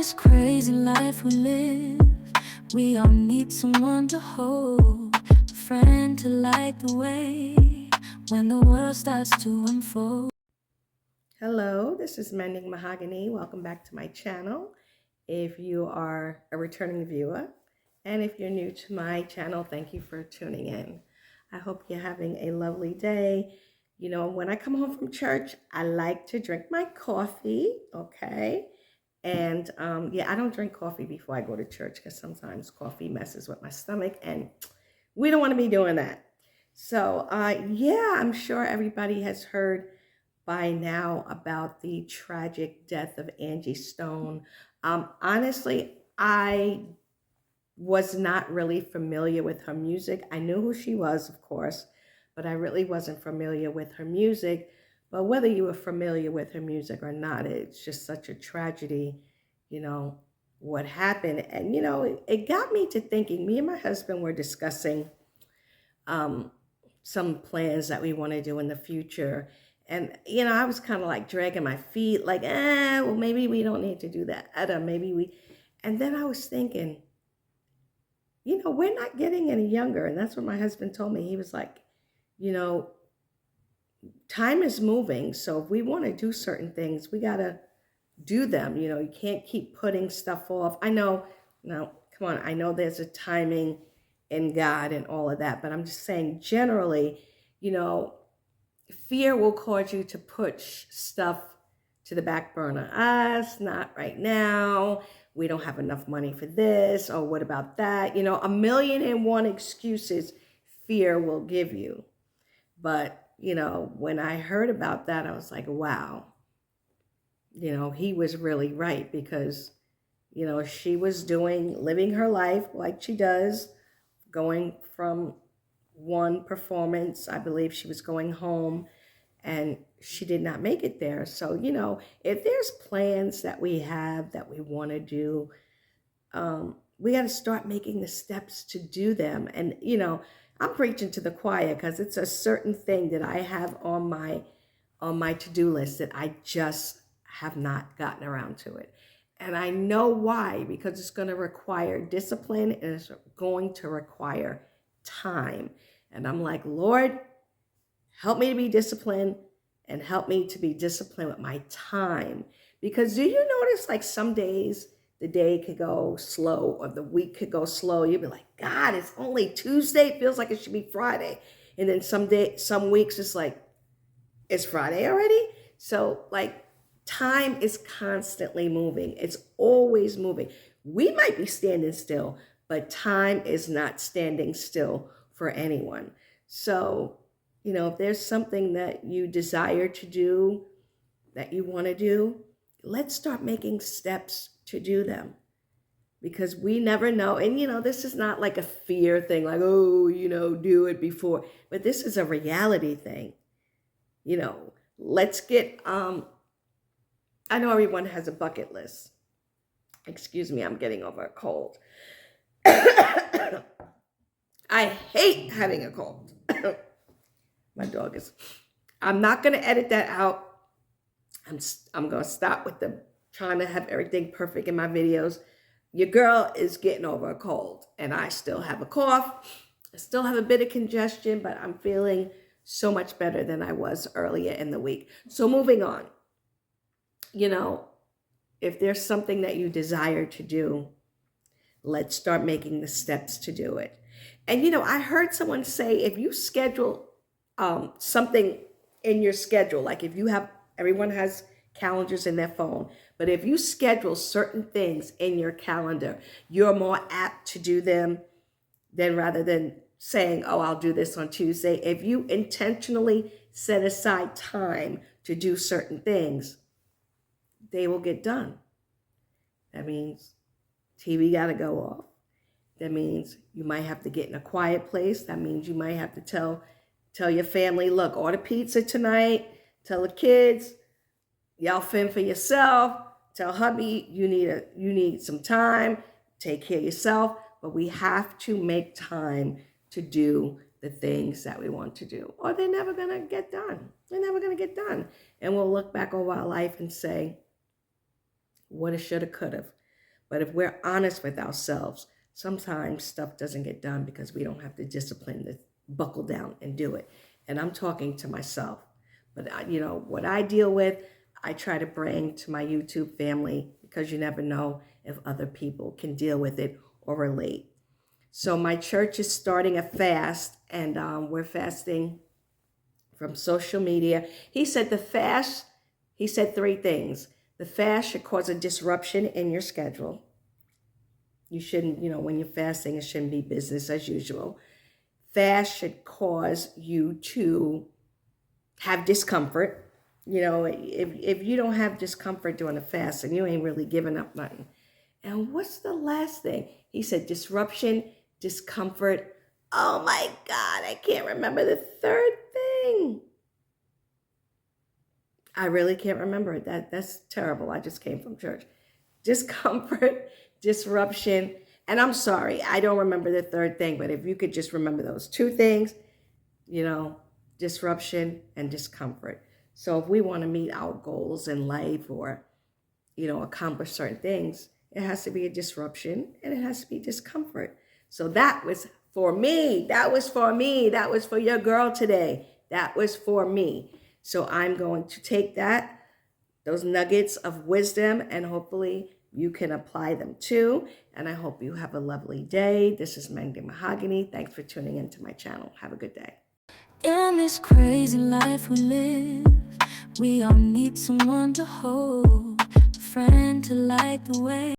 this crazy life we live, we all need someone to hold, a friend to light the way when the world starts to unfold. Hello, this is Mending Mahogany. Welcome back to my channel. If you are a returning viewer, and if you're new to my channel, thank you for tuning in. I hope you're having a lovely day. You know, when I come home from church, I like to drink my coffee, okay? And yeah, I don't drink coffee before I go to church because sometimes coffee messes with my stomach, and we don't want to be doing that. So, yeah, I'm sure everybody has heard by now about the tragic death of Angie Stone. Honestly, I was not really familiar with her music. I knew who she was, of course, but I really wasn't familiar with her music. But whether you were familiar with her music or not, it's just such a tragedy, you know, what happened. And, it got me to thinking. Me and my husband were discussing um, some plans that we want to do in the future. And, I was kind of like dragging my feet, like, well, maybe we don't need to do that. Maybe we. And then I was thinking, we're not getting any younger. And that's what my husband told me. He was like, you know, time is moving. So if we want to do certain things, we got to do them. You can't keep putting stuff off. I know, now, come on, I know there's a timing in God and all of that, but I'm just saying generally, you know, fear will cause you to push stuff to the back burner. It's not right now. We don't have enough money for this. Or what about that? A million and one excuses fear will give you. But, when I heard about that, I was like, wow, he was really right because, she was living her life like she does, going from one performance. I believe she was going home and she did not make it there. So, if there's plans that we have that we want to do, we got to start making the steps to do them. And, I'm preaching to the choir because it's a certain thing that I have on my to-do list that I just have not gotten around to it. And I know why, because it's going to require discipline and it's going to require time. And I'm like, Lord, help me to be disciplined and help me to be disciplined with my time. Because do you notice like some days the day could go slow or the week could go slow? You'd be like, God, it's only Tuesday. It feels like it should be Friday. And then some weeks it's like, it's Friday already. So like time is constantly moving. It's always moving. We might be standing still, but time is not standing still for anyone. So, if there's something that you desire to do, that you want to do, let's start making steps to do them because we never know. And, this is not like a fear thing, like, oh, do it before, but this is a reality thing. Let's get, I know everyone has a bucket list. Excuse me, I'm getting over a cold. I hate having a cold. My dog is, I'm not going to edit that out. I'm going to stop with the trying to have everything perfect in my videos. Your girl is getting over a cold and I still have a cough. I still have a bit of congestion, but I'm feeling so much better than I was earlier in the week. So moving on, if there's something that you desire to do, let's start making the steps to do it. And, I heard someone say, if you schedule something in your schedule, like if you have, everyone has calendars in their phone, but if you schedule certain things in your calendar, you're more apt to do them than rather than saying, oh, I'll do this on Tuesday. If you intentionally set aside time to do certain things, they will get done. That means TV got to go off. That means you might have to get in a quiet place. That means you might have to tell your family, look, order pizza tonight. Tell the kids, y'all fend for yourself. Tell hubby you need some time. Take care of yourself. But we have to make time to do the things that we want to do, or they're never going to get done. They're never going to get done. And we'll look back over our life and say, woulda, shoulda, coulda. But if we're honest with ourselves, sometimes stuff doesn't get done because we don't have the discipline to buckle down and do it. And I'm talking to myself. But what I deal with, I try to bring to my YouTube family because you never know if other people can deal with it or relate. So my church is starting a fast, and we're fasting from social media. He said he said three things. The fast should cause a disruption in your schedule. You shouldn't, when you're fasting, it shouldn't be business as usual. Fast should cause you to have discomfort. If you don't have discomfort during a fast, and you ain't really giving up nothing. And what's the last thing? He said disruption, discomfort. Oh my God, I can't remember the third thing. I really can't remember it. That's terrible. I just came from church. Discomfort, disruption, and I'm sorry, I don't remember the third thing, but if you could just remember those two things, disruption and discomfort. So if we want to meet our goals in life or, accomplish certain things, it has to be a disruption and it has to be discomfort. So that was for me. That was for me. That was for your girl today. That was for me. So I'm going to take those nuggets of wisdom, and hopefully you can apply them too. And I hope you have a lovely day. This is Mandy Mahogany. Thanks for tuning into my channel. Have a good day. In this crazy life we live, we all need someone to hold, a friend to light the way.